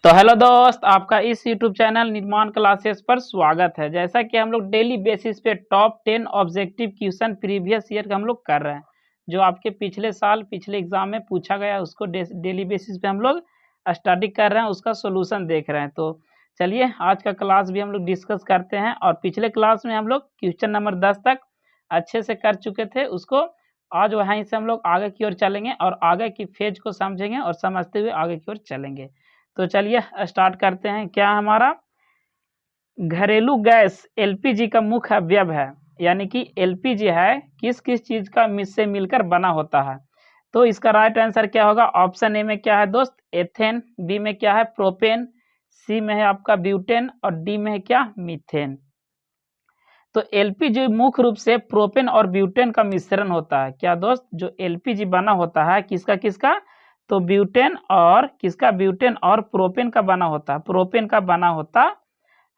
तो हेलो दोस्त, आपका इस YouTube चैनल निर्माण क्लासेस पर स्वागत है। जैसा कि हम लोग डेली बेसिस पे top 10 objective question previous year का हम लोग कर रहे हैं, जो आपके पिछले साल पिछले एग्जाम में पूछा गया उसको डेली बेसिस पे हम लोग स्टडी कर रहे हैं, उसका सोल्यूशन देख रहे हैं। तो चलिए आज का क्लास भी हम लोग डिस्कस करते हैं। और पिछले क्लास में हम लोग क्वेश्चन नंबर 10 तक अच्छे से कर चुके थे, उसको आज वहीं से हम लोग आगे की ओर चलेंगे और आगे की फेज को समझेंगे और समझते हुए आगे की ओर चलेंगे। तो चलिए स्टार्ट करते हैं। क्या हमारा घरेलू गैस एलपीजी का मुख्य अवयव है, यानी कि एलपीजी है किस किस चीज का से मिलकर बना होता है। तो इसका राइट आंसर क्या होगा? ऑप्शन ए में क्या है दोस्त? एथेन। बी में क्या है? प्रोपेन। सी में है आपका ब्यूटेन और डी में है क्या? मीथेन। तो एलपीजी मुख्य रूप से प्रोपेन और ब्यूटेन का मिश्रण होता है। क्या दोस्त? जो एलपीजी बना होता है किसका किसका? तो ब्यूटेन और किसका? ब्यूटेन और प्रोपेन का बना होता है। प्रोपेन का बना होता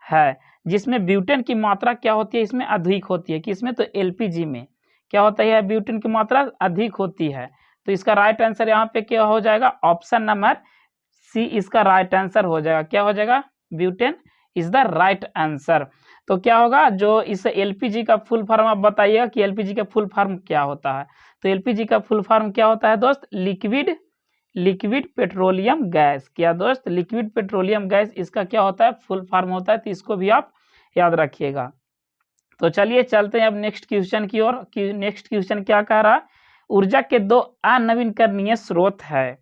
है, जिसमें ब्यूटेन की मात्रा क्या होती है? इसमें अधिक होती है। किसमें? तो एलपीजी में क्या होता है? ब्यूटेन की मात्रा अधिक होती है। तो इसका राइट आंसर यहाँ पे क्या हो जाएगा? ऑप्शन नंबर सी इसका राइट आंसर हो जाएगा। क्या हो जाएगा? Butane is the right answer. तो क्या होगा? जो इस एलपीजी का फुल फॉर्म आप बताइएगा कि एलपीजी का फुल फॉर्म क्या होता है। तो एलपीजी का फुल फॉर्म क्या होता है दोस्त? Liquid petroleum gas. क्या दोस्त? लिक्विड पेट्रोलियम गैस इसका क्या होता है? फुल फॉर्म होता है। तो इसको भी आप याद रखिएगा। तो चलिए चलते हैं अब नेक्स्ट क्वेश्चन की ओर। नेक्स्ट क्वेश्चन क्या कह रहा है? ऊर्जा के दो अनवीनकरणीय स्रोत है।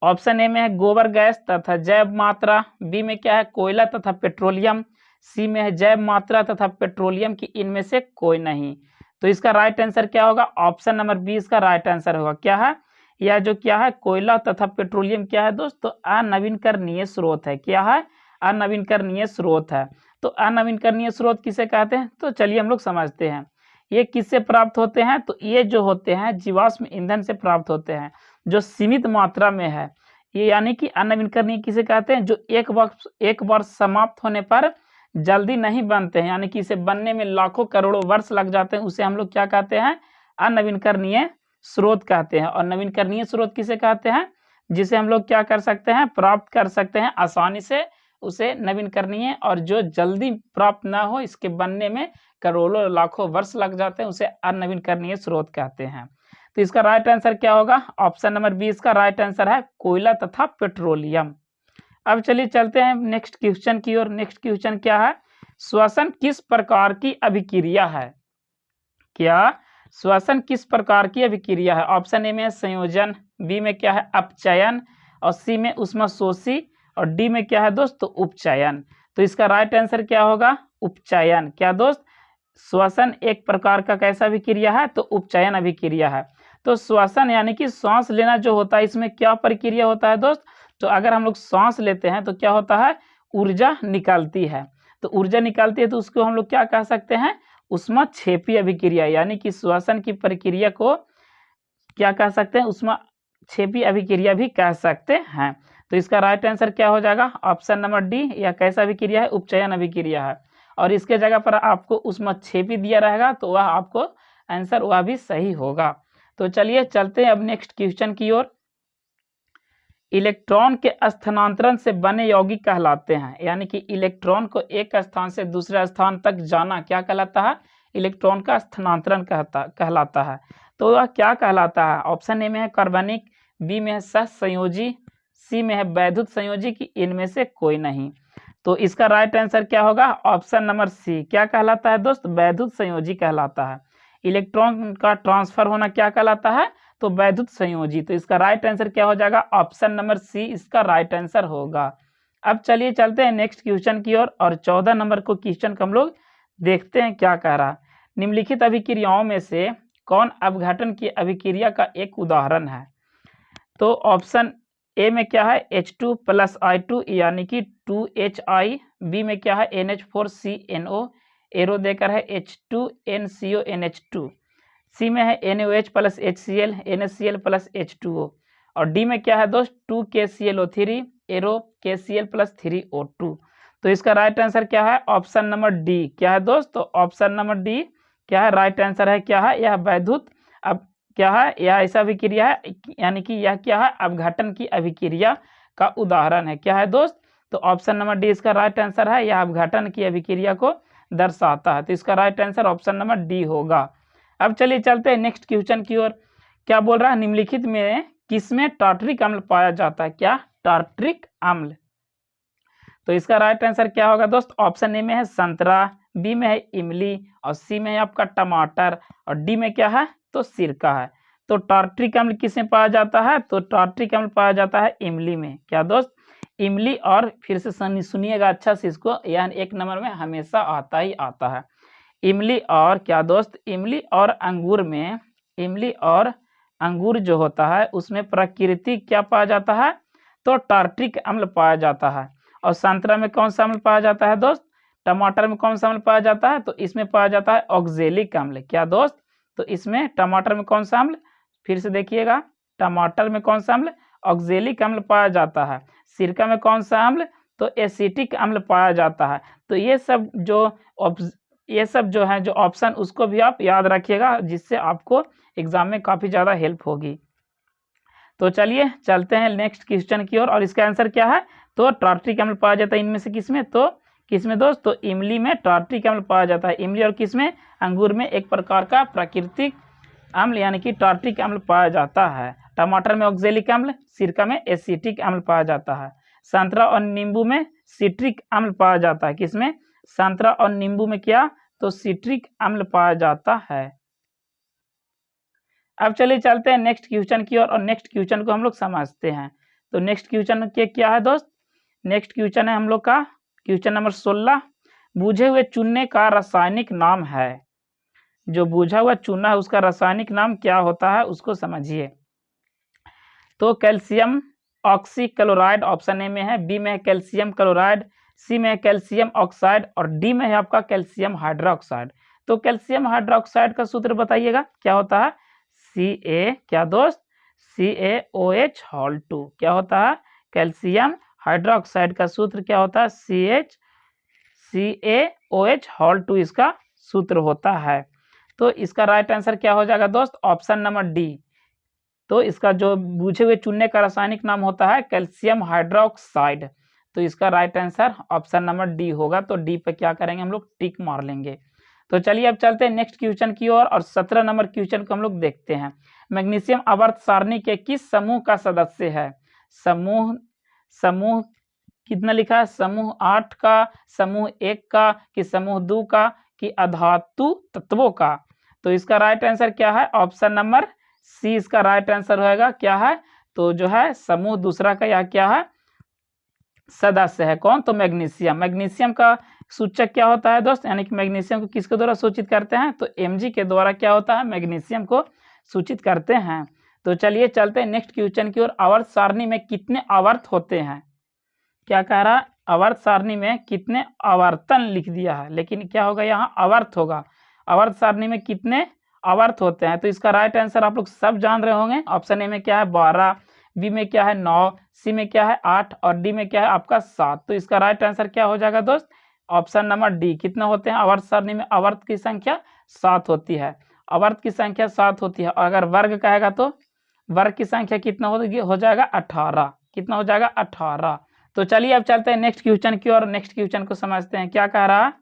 ऑप्शन ए में है गोबर गैस तथा जैव मात्रा। बी में क्या है? कोयला तथा पेट्रोलियम। सी में है जैव मात्रा तथा पेट्रोलियम की इनमें से कोई नहीं। तो इसका राइट आंसर क्या होगा? ऑप्शन नंबर बी इसका राइट आंसर होगा। क्या है? यह जो क्या है कोयला तथा पेट्रोलियम क्या है दोस्तों? अनवीनकरणीय स्रोत है। क्या है? अनवीनकरणीय स्रोत है। तो अनवीनकरणीय स्रोत किसे कहते हैं? तो चलिए हम लोग समझते हैं। ये किससे प्राप्त होते हैं? तो ये जो होते हैं जीवाश्म ईंधन से प्राप्त होते हैं, जो सीमित मात्रा में है। ये यानी कि अनवीनकरणीय किसे कहते हैं? जो एक बार समाप्त होने पर जल्दी नहीं बनते हैं, यानी कि इसे बनने में लाखों करोड़ों वर्ष लग जाते हैं, उसे हम लोग क्या कहते हैं? अनवीनकरणीय स्रोत कहते हैं। और नवीनकरणीय स्रोत किसे कहते हैं? जिसे हम लोग क्या कर सकते हैं? प्राप्त कर सकते हैं आसानी से, उसे नवीनकरणीय। और जो जल्दी प्राप्त ना हो, इसके बनने में करोड़ों लाखों वर्ष लग जाते हैं, उसे अनवीनकरणीय स्रोत कहते हैं। तो इसका राइट आंसर क्या होगा? ऑप्शन नंबर बी इसका राइट आंसर है, कोयला तथा पेट्रोलियम। अब चलिए चलते हैं नेक्स्ट क्वेश्चन की ओर। नेक्स्ट क्वेश्चन क्या है? श्वसन किस प्रकार की अभिक्रिया है? क्या श्वसन किस प्रकार की अभिक्रिया है? ऑप्शन ए में संयोजन, बी में क्या है? अपचयन, और सी में ऊष्मशोषी, और डी में क्या है दोस्तों? उपचयन। तो इसका राइट आंसर क्या होगा? उपचयन। क्या दोस्त? श्वसन एक प्रकार का कैसा अभिक्रिया है? तो उपचयन अभिक्रिया है। तो श्वसन यानी कि सांस लेना जो होता है, इसमें क्या प्रक्रिया होता है दोस्त? तो अगर हम लोग सांस लेते हैं तो क्या होता है? ऊर्जा निकलती है। तो ऊर्जा निकलती है तो उसको हम लोग क्या कह सकते हैं? ऊष्माक्षेपी अभिक्रिया। यानी कि श्वसन की प्रक्रिया को क्या कह सकते हैं? ऊष्माक्षेपी अभिक्रिया भी कह सकते हैं। तो इसका राइट आंसर क्या हो जाएगा? Option number D. यह कैसा अभिक्रिया है? उपचयन अभिक्रिया है। और इसके जगह पर आपको ऊष्माक्षेपी दिया रहेगा तो वह आपको आंसर वह भी सही होगा। तो चलिए चलते हैं अब नेक्स्ट क्वेश्चन की ओर। इलेक्ट्रॉन के स्थानांतरण से बने यौगिक कहलाते हैं, यानी कि इलेक्ट्रॉन को एक स्थान से दूसरे स्थान तक जाना क्या कहलाता है? इलेक्ट्रॉन का स्थानांतरण कहलाता है। तो वह क्या कहलाता है? ऑप्शन ए में है कार्बनिक, बी में है सहसंयोजी, सी में है वैद्युत संयोजी की इनमें से कोई नहीं। तो इसका राइट आंसर क्या होगा? Option number C. क्या कहलाता है दोस्त? वैद्युत संयोजी कहलाता है। इलेक्ट्रॉन का ट्रांसफर होना क्या कहलाता है? तो वैद्युत संयोजी। तो इसका राइट आंसर क्या हो जाएगा? ऑप्शन नंबर सी इसका राइट आंसर होगा। अब चलिए चलते हैं नेक्स्ट क्वेश्चन की ओर और 14 नंबर को क्वेश्चन को हम लोग देखते हैं क्या कह रहा है। निम्नलिखित अभिक्रियाओं में से कौन अपघटन की अभिक्रिया का एक उदाहरण है? तो ऑप्शन ए में क्या है? H2 + I2 यानी कि 2HI। बी में क्या है? NH4CNO एरो देकर है H2NCO NH2। सी में है NaOH + HCl NaCl + H2O। और डी में क्या है दोस्त? 2KClO3 arrow KCl + 3O2। तो इसका राइट आंसर क्या है? Option number D. क्या है दोस्त? तो ऑप्शन नंबर डी क्या है? राइट आंसर है। क्या है? यह वैद्युत अब क्या है? यह ऐसा अभिक्रिया है, यानी कि यह क्या है? अपघटन की अभिक्रिया का उदाहरण है। क्या है दोस्त? तो ऑप्शन नंबर डी इसका राइट आंसर है। यह अपघटन की अभिक्रिया को दर्शाता है, तो इसका right answer option number D होगा। अब चलिए चलते हैं नेक्स्ट क्वेश्चन की ओर। क्या बोल रहा है, निम्नलिखित में किसमें टार्टरिक अम्ल पाया जाता है? क्या? टार्टरिक अम्ल। तो इसका राइट आंसर क्या होगा दोस्त? ऑप्शन ए में है संतरा, बी में है इमली, और सी में है आपका टमाटर, और डी में क्या है? तो सिरका है। तो टार्टरिक अम्ल किसमें पाया जाता है? तो टार्टरिक अम्ल पाया जाता है इमली में। क्या दोस्त? इमली, और फिर से सुनिएगा अच्छा से इसको, यानी एक नंबर में हमेशा आता ही आता है। इमली और क्या दोस्त? इमली और अंगूर में, इमली और अंगूर जो होता है उसमें प्राकृतिक क्या पाया जाता है? तो टार्टरिक अम्ल पाया जाता है। और संतरा में कौन सा अम्ल पाया जाता है दोस्त? टमाटर में कौन सा अम्ल पाया जाता है? तो इसमें पाया जाता है ऑक्जेलिक अम्ल। क्या दोस्त? तो इसमें टमाटर में कौन सा अम्ल? फिर से देखिएगा, टमाटर में कौन सा अम्ल? ऑक्जेलिक अम्ल पाया जाता है। सिरका में कौन सा अम्ल? तो एसिटिक अम्ल पाया जाता है। तो ये सब जो है जो ऑप्शन, उसको भी आप याद रखिएगा, जिससे आपको एग्जाम में काफ़ी ज़्यादा हेल्प होगी। तो चलिए चलते हैं नेक्स्ट क्वेश्चन की ओर, और इसका आंसर क्या है? तो टार्टरिक अम्ल पाया जाता है इनमें से किसमें? तो किसमें दोस्त? तो इमली में टार्टरिक अम्ल पाया जाता है। इमली और किसमें? अंगूर में एक प्रकार का प्राकृतिक अम्ल यानी कि टार्टरिक अम्ल पाया जाता है। टमाटर में ऑक्जेलिक अम्ल, सिरका में एसिटिक अम्ल पाया जाता है। संतरा और नींबू में सिट्रिक अम्ल पाया जाता है। किसमें? संतरा और नींबू में क्या? तो सिट्रिक अम्ल पाया जाता है। अब चलिए चलते हैं नेक्स्ट क्वेश्चन की ओर, और नेक्स्ट क्वेश्चन को हम लोग समझते हैं। तो नेक्स्ट क्वेश्चन के क्या है दोस्त? नेक्स्ट क्वेश्चन है हम लोग का क्वेश्चन नंबर 16। बूझे हुए चूने का रासायनिक नाम है। जो बूझा हुआ चूना है उसका रासायनिक नाम क्या होता है, उसको समझिए। तो कैल्शियम ऑक्सीक्लोराइड ऑप्शन ए में है, बी में है कैल्शियम क्लोराइड, सी में है कैल्शियम ऑक्साइड, और डी में है आपका कैल्शियम हाइड्रोक्साइड। तो कैल्शियम हाइड्रोक्साइड का सूत्र बताइएगा क्या होता है? Ca, क्या दोस्त? CaOH whole 2। क्या होता है? कैल्शियम हाइड्रोक्साइड का सूत्र क्या होता है? CaOH होल 2 इसका सूत्र होता है। तो इसका राइट आंसर क्या हो जाएगा दोस्त? Option number D. तो इसका जो बूझे हुए चूने का रासायनिक नाम होता है कैल्शियम हाइड्रोक्साइड। तो इसका right answer option number D होगा। तो डी पे क्या करेंगे हम लोग? टिक मार लेंगे। तो चलिए अब चलते हैं नेक्स्ट क्वेश्चन की ओर, और 17 नंबर क्वेश्चन को हम लोग देखते हैं। मैग्नीशियम आवर्त सारणी के किस समूह का सदस्य है? समूह कितना लिखा है? समूह 8 का, समूह 1 का, कि समूह 2 का, कि अधातु तत्वों का? तो इसका राइट आंसर क्या है? ऑप्शन नंबर सी इसका राइट आंसर होगा। क्या है? तो जो है समूह दूसरा का यह क्या है? सदस्य है। कौन? तो मैग्नीशियम। मैग्नीशियम का सूचक क्या होता है दोस्त? यानी कि मैग्नीशियम को किसके द्वारा सूचित करते हैं? तो Mg के द्वारा क्या होता है? मैग्नीशियम को सूचित करते हैं। तो चलिए चलते हैं नेक्स्ट क्वेश्चन की ओर। आवर्त सारणी में कितने आवर्त होते हैं? क्या कह रहा है? आवर्त सारणी में कितने आवर्तन लिख दिया है, लेकिन क्या होगा यहाँ? आवर्त होगा। आवर्त सारणी में कितने आवर्त होते हैं? तो इसका राइट आंसर आप लोग सब जान रहे होंगे। ऑप्शन ए में क्या है? 12, बी में क्या है? 9, सी में क्या है? 8, और डी में क्या है? आपका 7। तो इसका राइट आंसर क्या हो जाएगा दोस्त? Option number D. कितना होते हैं आवर्त सारणी में? आवर्त की संख्या 7 होती है। आवर्त की संख्या 7 होती है। और अगर वर्ग कहेगा तो वर्ग की संख्या कितना होगी? हो जाएगा 18। कितना हो जाएगा? 18। तो चलिए अब चलते हैं नेक्स्ट क्वेश्चन की ओर। नेक्स्ट क्वेश्चन को समझते हैं। क्या कह रहा है?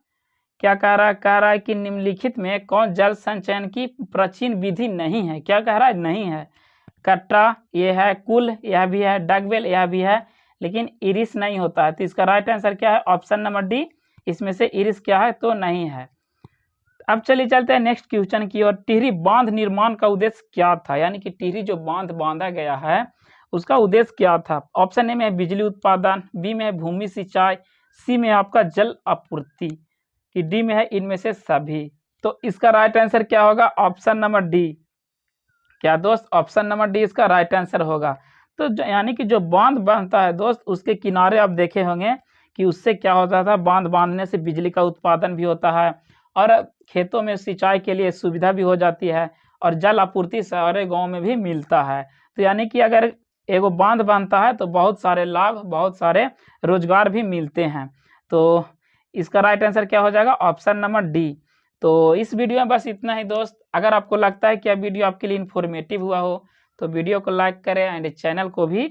क्या कह रहा है? कह रहा है कि निम्नलिखित में कौन जल संचयन की प्राचीन विधि नहीं है? क्या कह रहा है? नहीं है। कट्टा ये है, कुल यह भी है, डगवेल यह भी है, लेकिन इरिस नहीं होता है। तो इसका राइट आंसर क्या है? Option number D. इसमें से इरिस क्या है? तो नहीं है। अब चलिए चलते हैं नेक्स्ट क्वेश्चन की ओर। टिहरी बांध निर्माण का उद्देश्य क्या था? यानी कि टिहरी जो बांध बांधा गया है उसका उद्देश्य क्या था? ऑप्शन ए में है बिजली उत्पादन, बी में है भूमि सिंचाई, सी में आपका जल आपूर्ति, कि डी में है इनमें से सभी। तो इसका राइट आंसर क्या होगा? Option number D. क्या दोस्त? ऑप्शन नंबर डी इसका राइट आंसर होगा। तो यानी कि जो बांध बांधता है दोस्त, उसके किनारे आप देखे होंगे कि उससे क्या होता था? बांध बांधने से बिजली का उत्पादन भी होता है, और खेतों में सिंचाई के लिए सुविधा भी हो जाती है, और जल आपूर्ति सारे गाँव में भी मिलता है। तो यानी कि अगर एगो बांध बांधता है तो बहुत सारे लाभ, बहुत सारे रोजगार भी मिलते हैं। तो इसका राइट आंसर क्या हो जाएगा? Option number D. तो इस वीडियो में बस इतना ही दोस्त। अगर आपको लगता है कि यह वीडियो आपके लिए इन्फॉर्मेटिव हुआ हो तो वीडियो को लाइक करें एंड चैनल को भी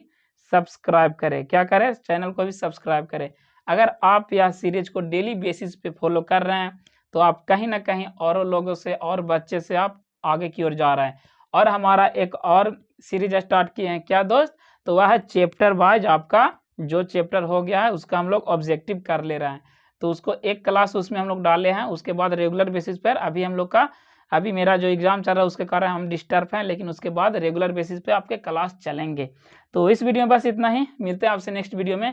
सब्सक्राइब करें। क्या करें? चैनल को भी सब्सक्राइब करें। अगर आप यह सीरीज को डेली बेसिस पे फॉलो कर रहे हैं तो आप कहीं ना कहीं और लोगों से और बच्चे से आप आगे की ओर जा रहे हैं। और हमारा एक और सीरीज स्टार्ट किए हैं क्या दोस्त, तो वह है चैप्टर वाइज। आपका जो चैप्टर हो गया है उसका हम लोग ऑब्जेक्टिव कर ले रहे हैं, तो उसको एक क्लास उसमें हम लोग डाले हैं। उसके बाद रेगुलर बेसिस पर अभी हम लोग का अभी मेरा जो एग्जाम चल रहा है उसके कारण हम डिस्टर्ब हैं, लेकिन उसके बाद रेगुलर बेसिस पे आपके क्लास चलेंगे। तो इस वीडियो में बस इतना ही, मिलते हैं आपसे नेक्स्ट वीडियो में।